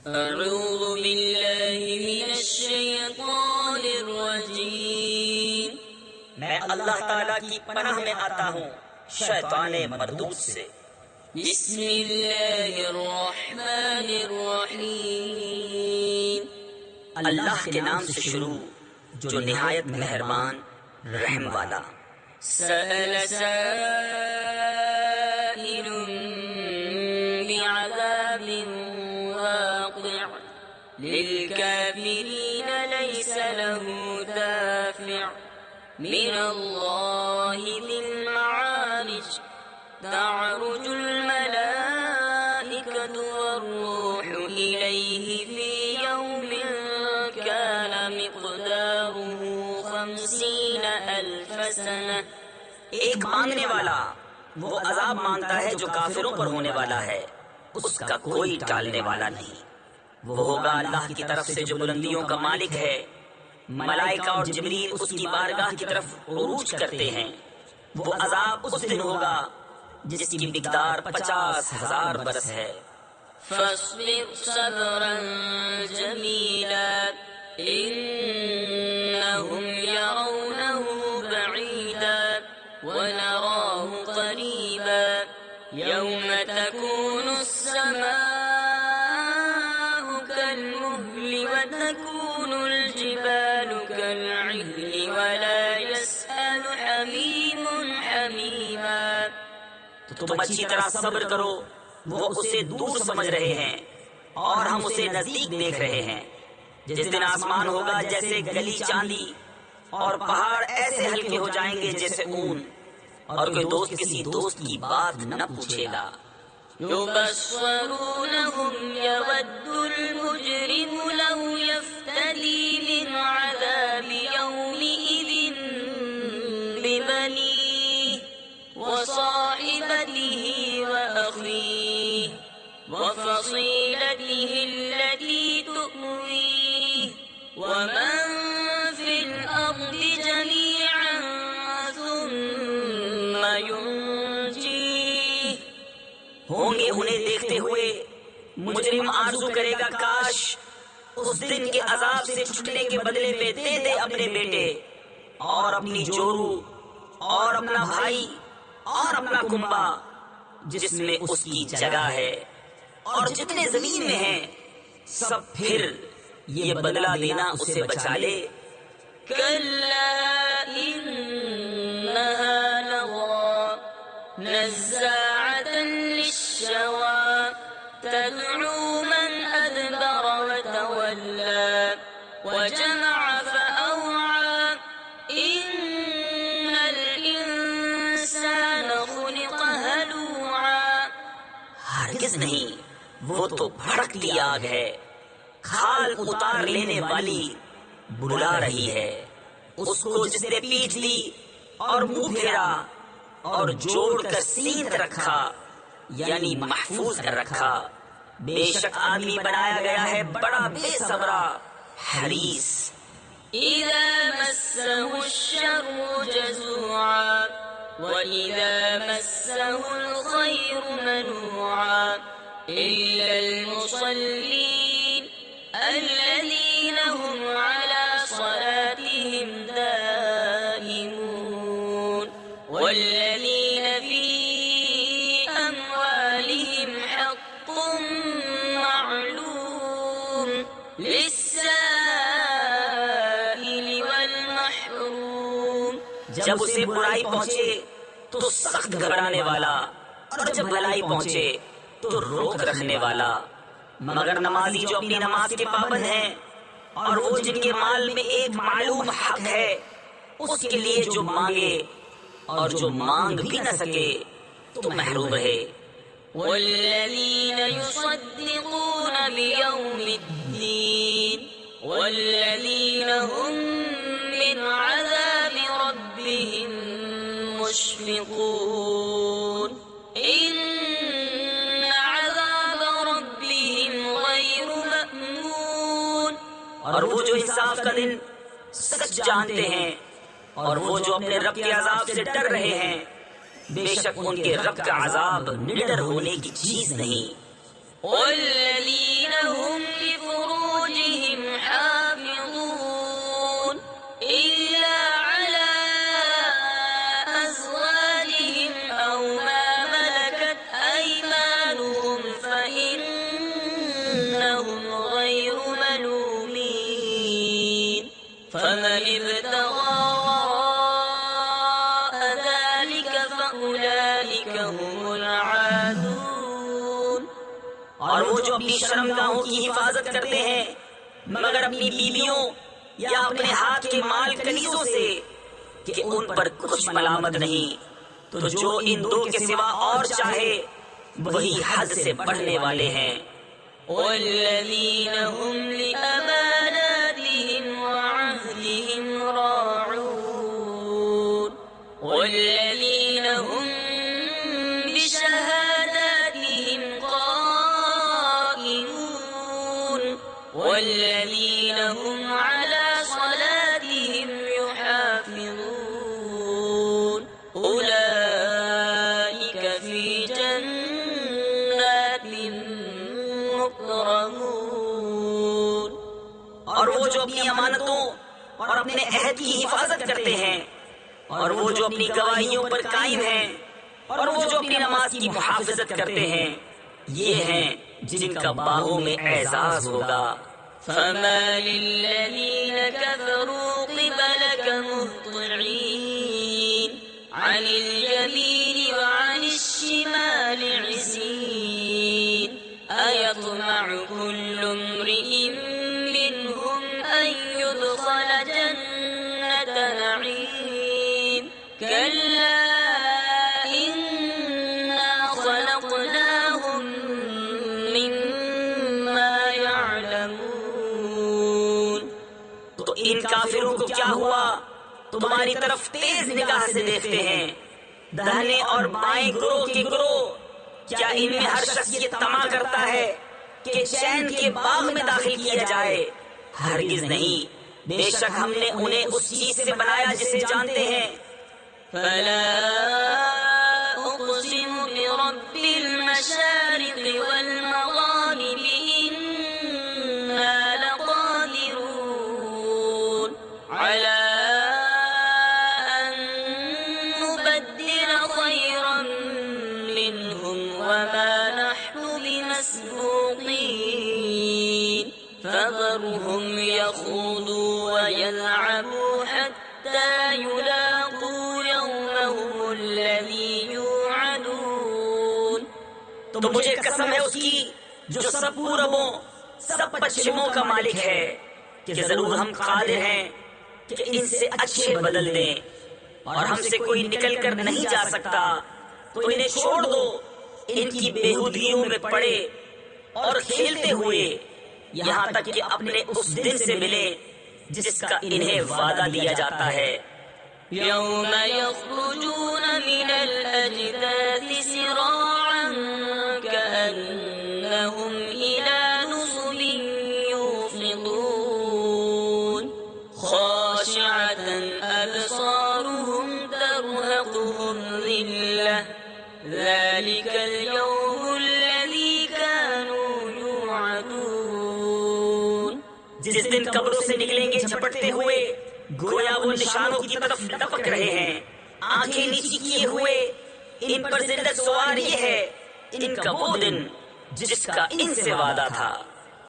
أعوذ بالله من الشيطان الرجيم میں اللہ تعالیٰ کی پناہ میں آتا ہوں شیطان مردود سے۔ بسم الله الرحمن الرحيم اللہ کے نام سے شروع جو نہایت مہربان رحم والا۔ سأل سائل بعذاب واقع للكافرين ليس له دافع من الله ذي المعارج تعرج الملائكة والروح إليه في يوم كان مقداره 50,000 سنة۔ ایک مانگنے والا وہ عذاب مانگتا ہے جو کافروں پر ہونے والا ہے، اس کا کوئی ٹالنے والا نہیں۔ وہ ہوگا اللہ کی طرف سے جو بلندیوں کا مالک ہے، ملائکہ اور جبریل اس کی بارگاہ کی طرف عروج کرتے ہیں۔ وہ عذاب اس دن ہوگا جس کی مقدار 50,000 برس ہے۔ فاصبر صبرا جميلا إنهم يرونه بعيدا ونراه قريبا يوم تكون السماء كالمهل وتكون الجبال كالعهن ولا يسأل حميم حميما۔ تو تم اچھی طرح صبر کرو، وہ اسے دور سمجھ رہے ہیں اور ہم اسے نزدیک دیکھ رہے ہیں۔ جس دن آسمان ہوگا جیسے گلی چاندی اور پہاڑ ایسے ہلکے ہو جائیں گے جیسے اون، اور کوئی دوست کسی دوست کی بات نہ پوچھے گا۔ يبصرونهم يود المجرم لو يفتدي من عذاب يومئذ ببنيه وصاحبته وأخيه وفصيلته التي تؤويه ومن في الأرض جميعا ثم ينجيه۔ ہوں گے انہیں دیکھتے ہوئے مجرم آرزو کرے گا کاش اس دن کے عذاب سے چھٹنے کے بدلے میں دے دے اپنے بیٹے اور اپنی جورو اور اپنا بھائی اور اپنا کنبا جس میں اس کی جگہ ہے اور جتنے زمین میں ہیں سب، پھر یہ بدلہ دینا اسے بچا لے۔ كلا إنها لظى نزاعة للشوى تدعو من أدبر وتولى وجمع فأوعى إن الإنسان خلق هلوعا۔ ہرگز نہیں، وہ تو بھڑکتی آگ ہے، کھال اتار لینے والی بلا رہی ہے اس کو جس نے پیٹ لی اور منہ پھیرا اور جوڑ کر سینت رکھا، یعنی محفوظ کر رکھا۔ بے شک آدمی بنایا گیا ہے بڑا بے صبرا حریص۔ إذا مسه الشر جزوعا وإذا مسه الخير منوعا إلا المصلين الذين هم على صلاتهم دائمون والذين في أموالهم حق معلوم للسائل والمحروم۔ جب اسے برائی پہنچے تو سخت گھبرانے والا، اور جب بھلائی پہنچے تو روک رکھنے والا۔ مگر نمازی جو اپنی نماز کے پابند ہیں اور وہ جن کے مال میں ایک معلوم حق ہے، اس کے لیے جو مانگے اور جو مانگ بھی نہ سکے تو محروم رہے۔ والذين يصدقون بيوم الدين والذين هم من عذاب ربهم مشفقون إن عذاب ربهم غير مأمون۔ اور وہ جو انصاف کا دن سچ جانتے ہیں اور وہ جو اپنے رب کے عذاب سے ڈر رہے ہیں، بے شک ان کے رب کا عذاب نڈر ہونے کی چیز نہیں۔ والذین هم وهم غير ملومين فمن ابتغى وراء ذلك فأولئك هم العادون. اور وہ جو اپنی شرمگاہوں کی حفاظت کرتے ہیں مگر اپنی بیویوں یا اپنے ہاتھ کے مال کنیزوں سے کہ ان پر کچھ ملامت نہیں، تو جو ان دو کے سوا اور چاہے وہی حد سے بڑھنے والے ہیں. والذين هم لأماناتهم وعهدهم راعون والذين هم بشهاداتهم قائمون والذين هم على صلاتهم يحافظون أولئك في جنات مكرمون. اور وہ جو اپنی امانتوں اور اپنے عہد کی حفاظت کرتے ہیں اور وہ جو اپنی گواہیوں پر قائم ہیں اور وہ جو اپنی نماز کی محافظت کرتے ہیں یہ ہیں جن کا باغوں میں اعزاز ہوگا. فما للذين كفروا قبلك مهطعين عن اليمين وعن الشمال عزين أيطمع كل امرئ منهم أن يدخل جنة نعيم كلا إنا خلقناهم مما يعلمون. تو ان کافروں کو کیا ہوا؟ تمہاری طرف تیز نگاہ سے دیکھتے ہیں، داہنے اور بائیں گروہ کے گروہ. کیا ان میں ہر شخص یہ طمع کرتا ہے کہ چین کے باغ میں داخل کیا جائے؟ ہرگز نہیں، بے شک ہم نے انہیں اس چیز سے بنایا جسے جانتے ہیں. فلا أقسم برب المشارق والمغارب إنا لقادرون على أن نبدل خيرا منهم وما نحن بمسبوقين فذرهم يخوضوا ويلعبوا حتى يلاقوا يومهم الذي يوعدون. تو مجھے قسم ہے اس کی جو سب پوربوں سب پچھموں کا مالک ہے کہ ضرور ہم قادر ہیں کہ ان سے اچھے بدل دیں اور ہم سے کوئی نکل کر نہیں جا سکتا. تو انہیں چھوڑ دو ان کی بےہودگیوں میں پڑے اور کھیلتے ہوئے یہاں تک کہ اپنے اس دن سے ملے جس کا انہیں وعدہ دیا جاتا ہے. يوم يخرجون من الأجداث سراعا كأنهم إلى نصب يوفضون خاشعة أبصارهم ترهقهم ذلة ذلك اليوم الذي كانوا يوعدون. جس دن قبروں سے نکلیں گے جھپٹتے ہوئے گویا وہ نشانوں کی طرف لپک رہے ہیں، آنکھیں نیچی کیے ہوئے. ان پر ذلت سوار یہ ہے ان کا وہ دن جس کا ان سے وعدہ تھا.